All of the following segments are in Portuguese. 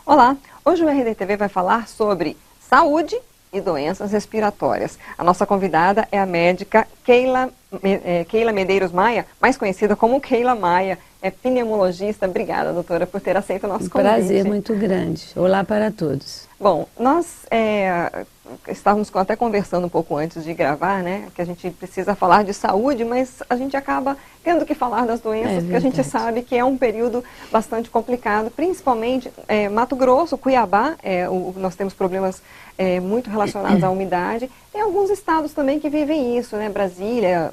Olá, hoje o RDTV vai falar sobre saúde e doenças respiratórias. A nossa convidada é a médica Keila Medeiros Maia, mais conhecida como Keila Maia, é pneumologista. Obrigada, doutora, por ter aceito o nosso convite. Prazer muito grande. Olá para todos. Bom, nós estávamos até conversando um pouco antes de gravar, né, que a gente precisa falar de saúde, mas a gente acaba tendo que falar das doenças, porque a gente sabe que é um período bastante complicado, principalmente Mato Grosso, Cuiabá, nós temos problemas muito relacionados à umidade. Tem alguns estados também que vivem isso, né, Brasília,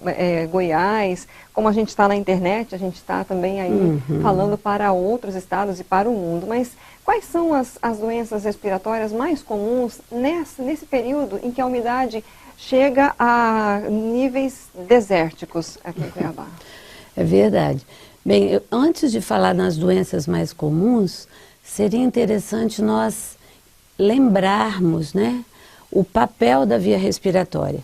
Goiás. Como a gente está na internet, a gente está também aí falando para outros estados e para o mundo, mas quais são as doenças respiratórias mais comuns nesse período em que a umidade chega a níveis desérticos aqui em Cuiabá? É verdade. Bem, antes de falar nas doenças mais comuns, seria interessante nós lembrarmos, né, o papel da via respiratória.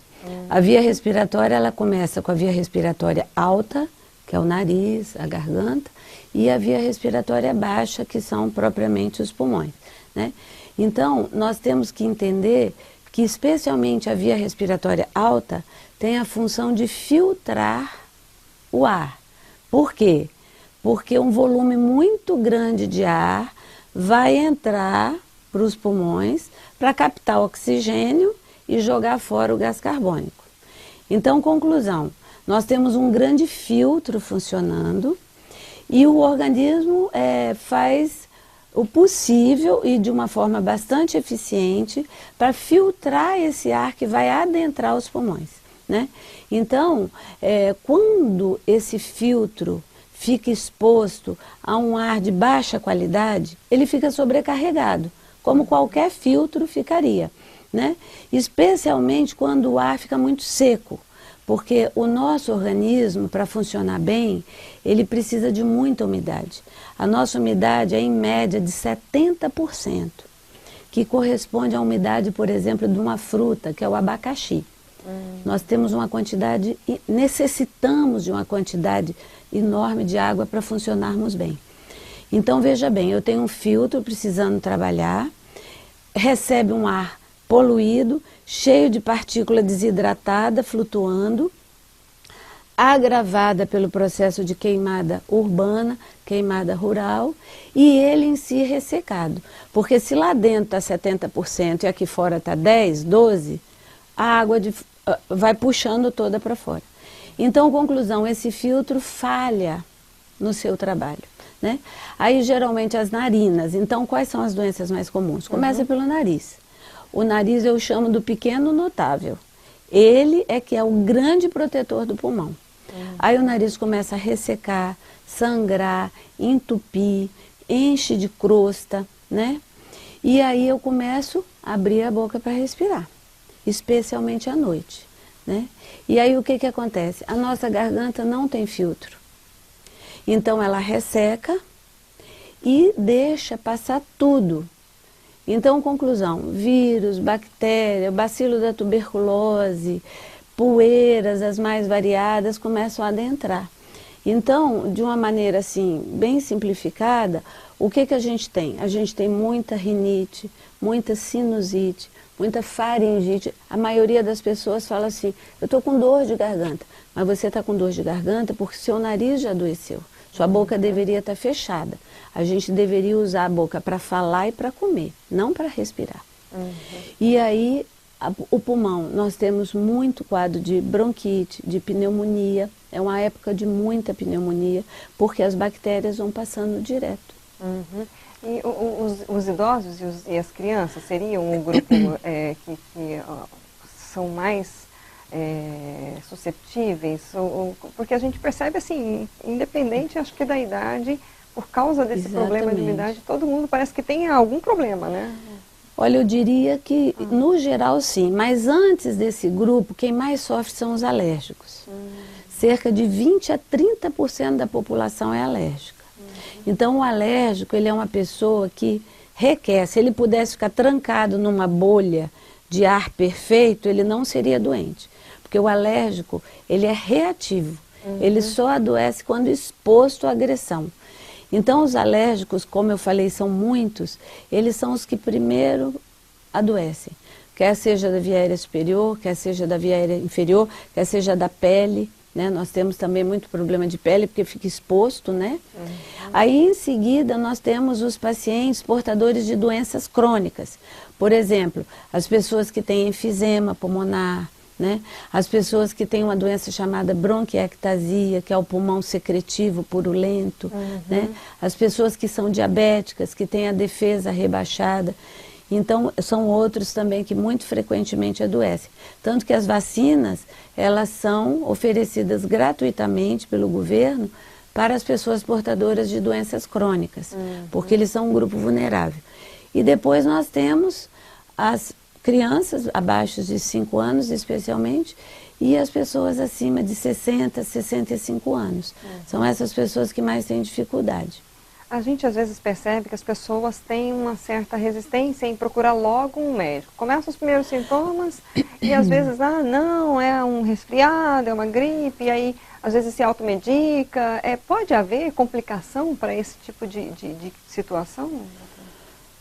A via respiratória, ela começa com a via respiratória alta, que é o nariz, a garganta, e a via respiratória baixa, que são propriamente os pulmões, né? Então, nós temos que entender que especialmente a via respiratória alta tem a função de filtrar o ar. Por quê? Porque um volume muito grande de ar vai entrar para os pulmões para captar oxigênio e jogar fora o gás carbônico. Então, conclusão, nós temos um grande filtro funcionando e o organismo faz o possível e de uma forma bastante eficiente para filtrar esse ar que vai adentrar os pulmões, né? Então, quando esse filtro fica exposto a um ar de baixa qualidade, ele fica sobrecarregado, como qualquer filtro ficaria, né? Especialmente quando o ar fica muito seco, porque o nosso organismo, para funcionar bem, ele precisa de muita umidade. A nossa umidade é em média de 70%, que corresponde à umidade, por exemplo, de uma fruta, que é o abacaxi. Nós temos uma quantidade, necessitamos de uma quantidade enorme de água para funcionarmos bem. Então, veja bem, eu tenho um filtro precisando trabalhar, recebe um ar poluído, cheio de partícula desidratada, flutuando, agravada pelo processo de queimada urbana, queimada rural, e ele em si ressecado. Porque se lá dentro está 70% e aqui fora está 10%, 12%, a água vai puxando toda para fora. Então, conclusão, esse filtro falha no seu trabalho, né? Aí, geralmente, as narinas. Então, quais são as doenças mais comuns? Começa pelo nariz. O nariz eu chamo do pequeno notável. Ele é que é o grande protetor do pulmão. Aí o nariz começa a ressecar, sangrar, entupir, enche de crosta, né? E aí eu começo a abrir a boca para respirar, especialmente à noite, né? E aí o que acontece? A nossa garganta não tem filtro. Então ela resseca e deixa passar tudo. Então, conclusão, vírus, bactéria, bacilo da tuberculose, poeiras, as mais variadas, começam a adentrar. Então, de uma maneira assim, bem simplificada, o que a gente tem? A gente tem muita rinite, muita sinusite, muita faringite. A maioria das pessoas fala assim, eu estou com dor de garganta. Mas você está com dor de garganta porque seu nariz já adoeceu. Sua boca deveria estar fechada. A gente deveria usar a boca para falar e para comer, não para respirar. E aí, o pulmão, nós temos muito quadro de bronquite, de pneumonia. É uma época de muita pneumonia, porque as bactérias vão passando direto. E os idosos e as crianças seriam um grupo que são mais susceptíveis? Porque a gente percebe assim, independente, acho que da idade, por causa desse problema de umidade, todo mundo parece que tem algum problema, né? Olha, eu diria que, no geral, sim. Mas antes desse grupo, quem mais sofre são os alérgicos. Cerca de 20% a 30% da população é alérgica. Então, o alérgico, ele é uma pessoa que requer. Se ele pudesse ficar trancado numa bolha de ar perfeito, ele não seria doente. Porque o alérgico, ele é reativo. Ele só adoece quando exposto à agressão. Então, os alérgicos, como eu falei, são muitos, eles são os que primeiro adoecem. Quer seja da via aérea superior, quer seja da via aérea inferior, quer seja da pele, né? Nós temos também muito problema de pele, porque fica exposto, né? Aí, em seguida, nós temos os pacientes portadores de doenças crônicas. Por exemplo, as pessoas que têm enfisema pulmonar, né? As pessoas que têm uma doença chamada bronquiectasia, que é o pulmão secretivo purulento, né? As pessoas que são diabéticas, que têm a defesa rebaixada. Então, são outros também que muito frequentemente adoecem. Tanto que as vacinas, elas são oferecidas gratuitamente pelo governo para as pessoas portadoras de doenças crônicas, porque eles são um grupo vulnerável. E depois nós temos as crianças abaixo de 5 anos, especialmente, e as pessoas acima de 60, 65 anos. São essas pessoas que mais têm dificuldade. A gente às vezes percebe que as pessoas têm uma certa resistência em procurar logo um médico. Começam os primeiros sintomas e às vezes, não, é um resfriado, é uma gripe, e aí às vezes se automedica. Pode haver complicação para esse tipo de situação?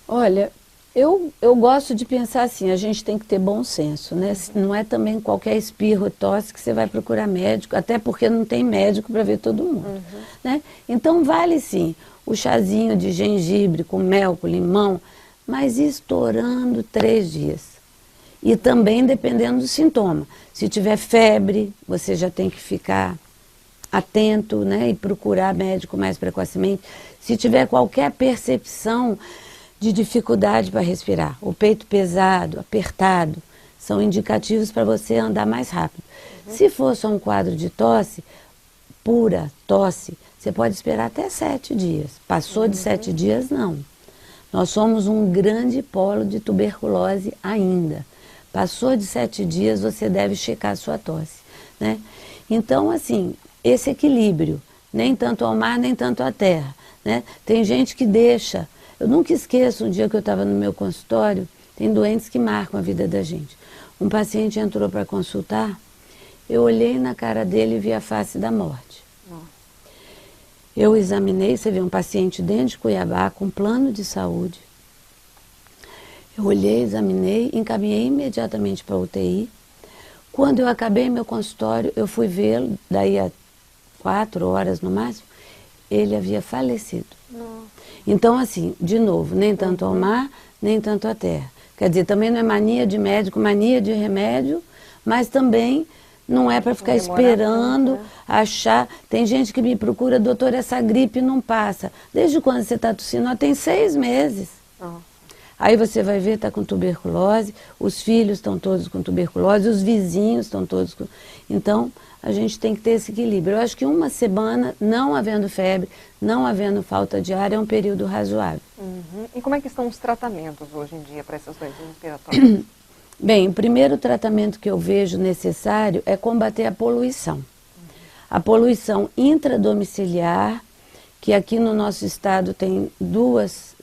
Olha, eu gosto de pensar assim, a gente tem que ter bom senso, né? Não é também qualquer espirro ou tosse que você vai procurar médico, até porque não tem médico para ver todo mundo, né? Então vale sim o chazinho de gengibre com mel, com limão, mas estourando 3 dias. E também dependendo do sintoma. Se tiver febre, você já tem que ficar atento, né? E procurar médico mais precocemente. Se tiver qualquer percepção de dificuldade para respirar, o peito pesado, apertado, são indicativos para você andar mais rápido. Se for só um quadro de tosse, pura tosse, você pode esperar até 7 dias. Passou de 7 dias, não. Nós somos um grande polo de tuberculose ainda. Passou de 7 dias, você deve checar a sua tosse, né? Então, assim, esse equilíbrio, nem tanto ao mar, nem tanto à terra, né? Tem gente que deixa. Eu nunca esqueço um dia que eu estava no meu consultório, tem doentes que marcam a vida da gente. Um paciente entrou para consultar, eu olhei na cara dele e vi a face da morte. Eu examinei, você vê um paciente dentro de Cuiabá com plano de saúde. Eu olhei, examinei, encaminhei imediatamente para a UTI. Quando eu acabei meu consultório, eu fui vê-lo, daí a 4 horas no máximo, ele havia falecido. Então, assim, de novo, nem tanto ao mar, nem tanto à terra. Quer dizer, também não é mania de médico, mania de remédio, mas também não é para ficar esperando, achar. Tem gente que me procura, doutor, essa gripe não passa. Desde quando você está tossindo? Ela tem 6 meses. Aí você vai ver, está com tuberculose, os filhos estão todos com tuberculose, os vizinhos estão todos com... Então, a gente tem que ter esse equilíbrio. Eu acho que 1 semana, não havendo febre, não havendo falta de ar, é um período razoável. E como é que estão os tratamentos hoje em dia para essas doenças respiratórias? Bem, o primeiro tratamento que eu vejo necessário é combater a poluição. A poluição intradomiciliar, que aqui no nosso estado tem duas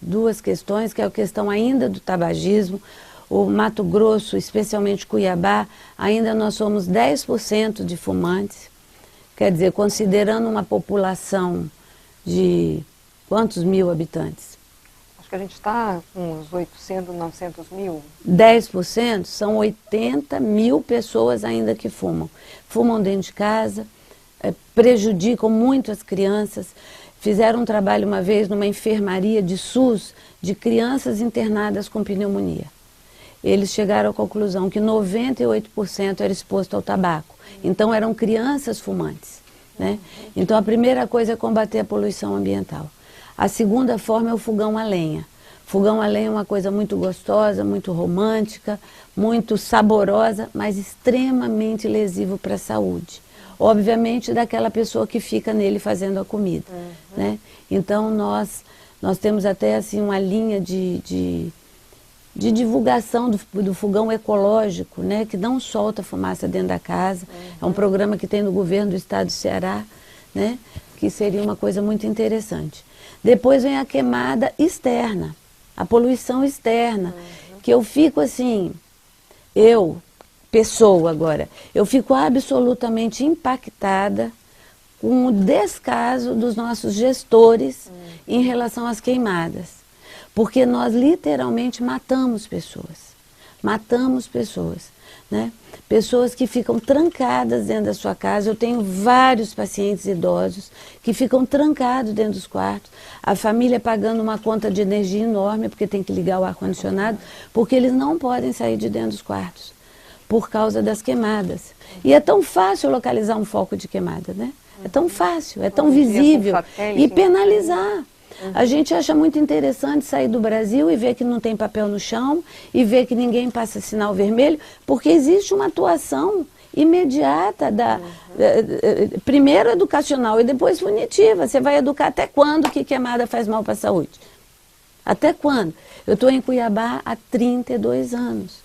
questões, que é a questão ainda do tabagismo. O Mato Grosso, especialmente Cuiabá, ainda nós somos 10% de fumantes. Quer dizer, considerando uma população de quantos mil habitantes? Acho que a gente está com uns 800, 900 mil. 10% são 80 mil pessoas ainda que fumam. Fumam dentro de casa, prejudicam muito as crianças. Fizeram um trabalho uma vez numa enfermaria de SUS de crianças internadas com pneumonia. Eles chegaram à conclusão que 98% era exposto ao tabaco. Então eram crianças fumantes, né? Então a primeira coisa é combater a poluição ambiental. A segunda forma é o fogão a lenha. Fogão a lenha é uma coisa muito gostosa, muito romântica, muito saborosa, mas extremamente lesivo para a saúde. Obviamente daquela pessoa que fica nele fazendo a comida, né? Então nós temos até assim uma linha de divulgação do fogão ecológico, né, que não solta fumaça dentro da casa. É um programa que tem no governo do estado do Ceará, né, que seria uma coisa muito interessante. Depois vem a queimada externa, a poluição externa, que eu fico assim, pessoa agora, eu fico absolutamente impactada com o descaso dos nossos gestores em relação às queimadas. Porque nós literalmente matamos pessoas. Matamos pessoas, né? Pessoas que ficam trancadas dentro da sua casa. Eu tenho vários pacientes idosos que ficam trancados dentro dos quartos. A família pagando uma conta de energia enorme porque tem que ligar o ar-condicionado, porque eles não podem sair de dentro dos quartos por causa das queimadas. E é tão fácil localizar um foco de queimada, né? É tão fácil, é tão visível e penalizar. A gente acha muito interessante sair do Brasil e ver que não tem papel no chão e ver que ninguém passa sinal vermelho, porque existe uma atuação imediata, primeiro educacional e depois punitiva. Você vai educar até quando que queimada faz mal para a saúde? Até quando? Eu estou em Cuiabá há 32 anos.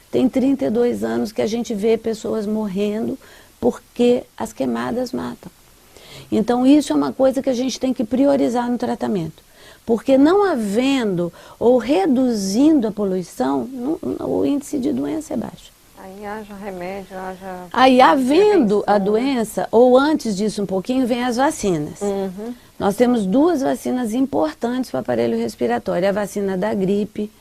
Tem 32 anos que a gente vê pessoas morrendo porque as queimadas matam. Então isso é uma coisa que a gente tem que priorizar no tratamento. Porque não havendo ou reduzindo a poluição, o índice de doença é baixo. Aí haja remédio, haja... Aí havendo a doença, ou antes disso um pouquinho, vem as vacinas. Nós temos 2 vacinas importantes para o aparelho respiratório. A vacina da gripe.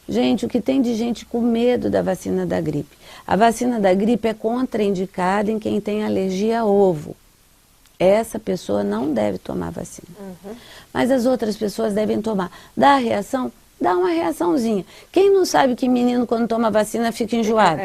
Gente, o que tem de gente com medo da vacina da gripe? A vacina da gripe é contraindicada em quem tem alergia a ovo. Essa pessoa não deve tomar vacina. Mas as outras pessoas devem tomar. Dá reação? Dá uma reaçãozinha. Quem não sabe que menino quando toma vacina fica enjoado?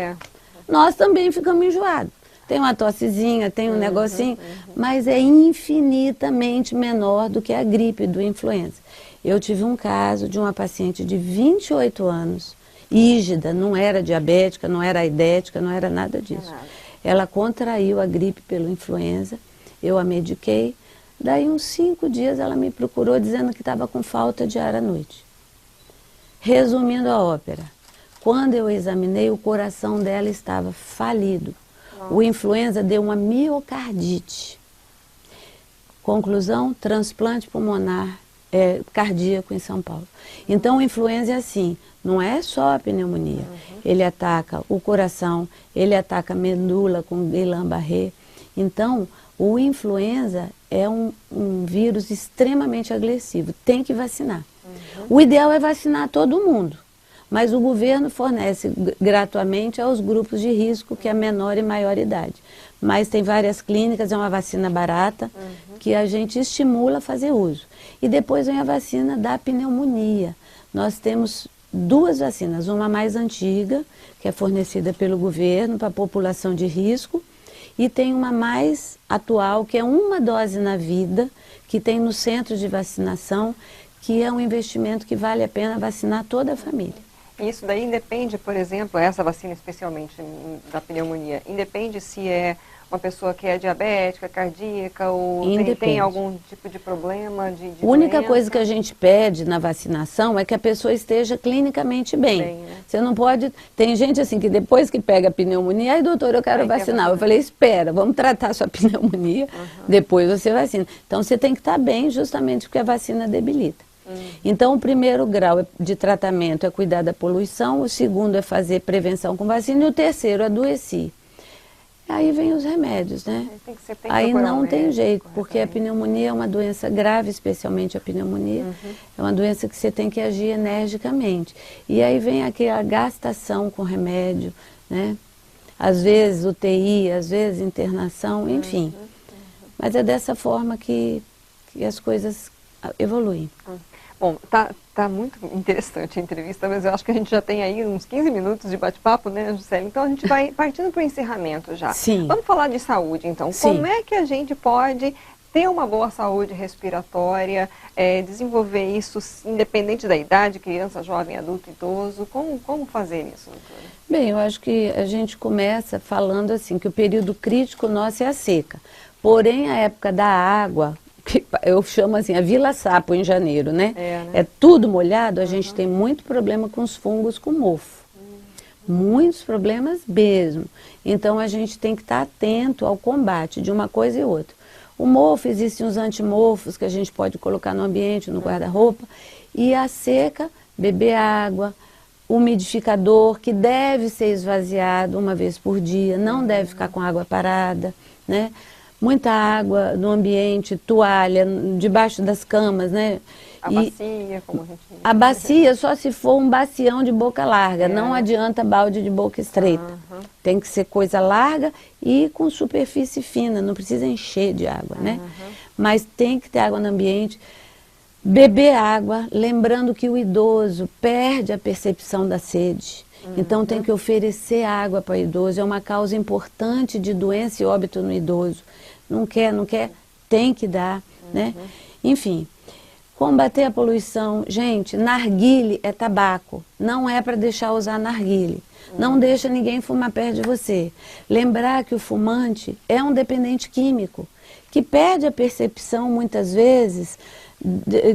Nós também ficamos enjoados. Tem uma tossezinha, tem um negocinho, mas é infinitamente menor do que a gripe do influenza. Eu tive um caso de uma paciente de 28 anos, ígida, não era diabética, não era aidética, não era nada disso. Ela contraiu a gripe pelo influenza. Eu a mediquei, daí uns 5 dias ela me procurou dizendo que estava com falta de ar à noite. Resumindo a ópera, quando eu examinei, o coração dela estava falido. O influenza deu uma miocardite. Conclusão, transplante pulmonar cardíaco em São Paulo. Então o influenza é assim, não é só a pneumonia. Ele ataca o coração, ele ataca a medula com Guillain-Barré. Então, o influenza é um vírus extremamente agressivo, tem que vacinar. O ideal é vacinar todo mundo, mas o governo fornece gratuitamente aos grupos de risco, que é menor e maior idade. Mas tem várias clínicas, é uma vacina barata, que a gente estimula a fazer uso. E depois vem a vacina da pneumonia. Nós temos 2 vacinas, uma mais antiga, que é fornecida pelo governo para a população de risco, e tem uma mais atual, que é uma dose na vida, que tem no centro de vacinação, que é um investimento que vale a pena vacinar toda a família. Isso daí independe, por exemplo, essa vacina especialmente da pneumonia, independe se é uma pessoa que é diabética, cardíaca ou tem algum tipo de problema de A única doença. coisa que a gente pede na vacinação é que a pessoa esteja clinicamente bem. Né? Você não pode... Tem gente assim que depois que pega a pneumonia, ai doutor, eu quero vacinar. Eu falei, espera, vamos tratar a sua pneumonia, depois você vacina. Então você tem que estar bem justamente porque a vacina debilita. Então o primeiro grau de tratamento é cuidar da poluição, o segundo é fazer prevenção com vacina e o terceiro adoecer. Aí vem os remédios, né? Aí não tem jeito, porque a pneumonia é uma doença grave, especialmente a pneumonia. É uma doença que você tem que agir energicamente. E aí vem aquela gastação com remédio, né? Às vezes UTI, às vezes internação, enfim. Mas é dessa forma que as coisas evoluem. Bom, tá muito interessante a entrevista, mas eu acho que a gente já tem aí uns 15 minutos de bate-papo, né, Juscelia? Então a gente vai partindo para o encerramento já. Sim. Vamos falar de saúde, então. Sim. Como é que a gente pode ter uma boa saúde respiratória, desenvolver isso independente da idade, criança, jovem, adulto, idoso? Como fazer isso, doutora? Bem, eu acho que a gente começa falando assim, que o período crítico nosso é a seca. Porém, a época da água... Eu chamo assim, a Vila Sapo em janeiro, né? É tudo molhado, a gente tem muito problema com os fungos com mofo. Muitos problemas mesmo. Então a gente tem que estar atento ao combate de uma coisa e outra. O mofo, existem os antimofos que a gente pode colocar no ambiente, no guarda-roupa. E a seca, beber água, umidificador que deve ser esvaziado uma vez por dia, não deve ficar com água parada, né? Muita água no ambiente, toalha, debaixo das camas, né? A bacia, como a gente diz. A bacia só se for um bacião de boca larga, não adianta balde de boca estreita. Tem que ser coisa larga e com superfície fina, não precisa encher de água, né? Mas tem que ter água no ambiente. Beber água, lembrando que o idoso perde a percepção da sede. Então tem que oferecer água para o idoso, é uma causa importante de doença e óbito no idoso. Não quer, tem que dar, né? Enfim, combater a poluição. Gente, narguile é tabaco, não é para deixar usar narguile. Não deixa ninguém fumar perto de você. Lembrar que o fumante é um dependente químico, que perde a percepção muitas vezes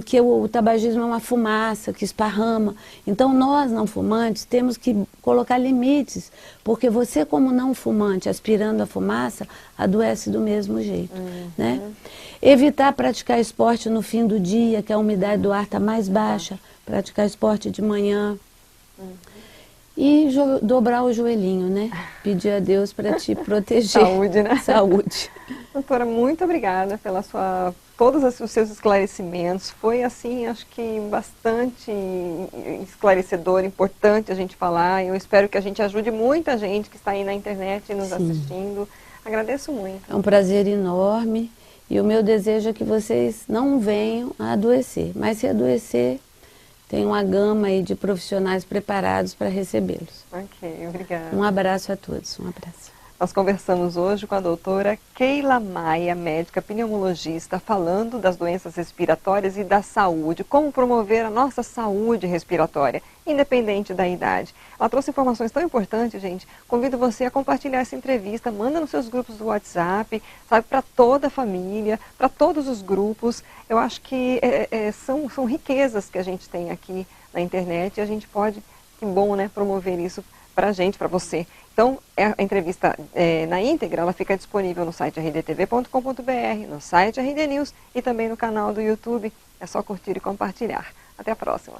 que o tabagismo é uma fumaça que esparrama. Então nós não fumantes temos que colocar limites, porque você como não fumante aspirando a fumaça adoece do mesmo jeito, né? Evitar praticar esporte no fim do dia, que a umidade do ar está mais baixa, praticar esporte de manhã. E dobrar o joelhinho, né? Pedir a Deus para te proteger. Saúde, né? Saúde. Doutora, muito obrigada pela todos os seus esclarecimentos. Foi, assim, acho que bastante esclarecedor, importante a gente falar. Eu espero que a gente ajude muita gente que está aí na internet nos assistindo. Agradeço muito. É um prazer enorme e o meu desejo é que vocês não venham a adoecer. Mas se adoecer, tem uma gama aí de profissionais preparados para recebê-los. Ok, obrigada. Um abraço a todos, um abraço. Nós conversamos hoje com a doutora Keila Maia, médica pneumologista, falando das doenças respiratórias e da saúde, como promover a nossa saúde respiratória, independente da idade. Ela trouxe informações tão importantes, gente. Convido você a compartilhar essa entrevista, manda nos seus grupos do WhatsApp, sabe, para toda a família, para todos os grupos. Eu acho que são riquezas que a gente tem aqui na internet e a gente pode, que bom, né, promover isso para a gente, para você. Então, a entrevista na íntegra, ela fica disponível no site rdtv.com.br, no site RD News e também no canal do YouTube. É só curtir e compartilhar. Até a próxima.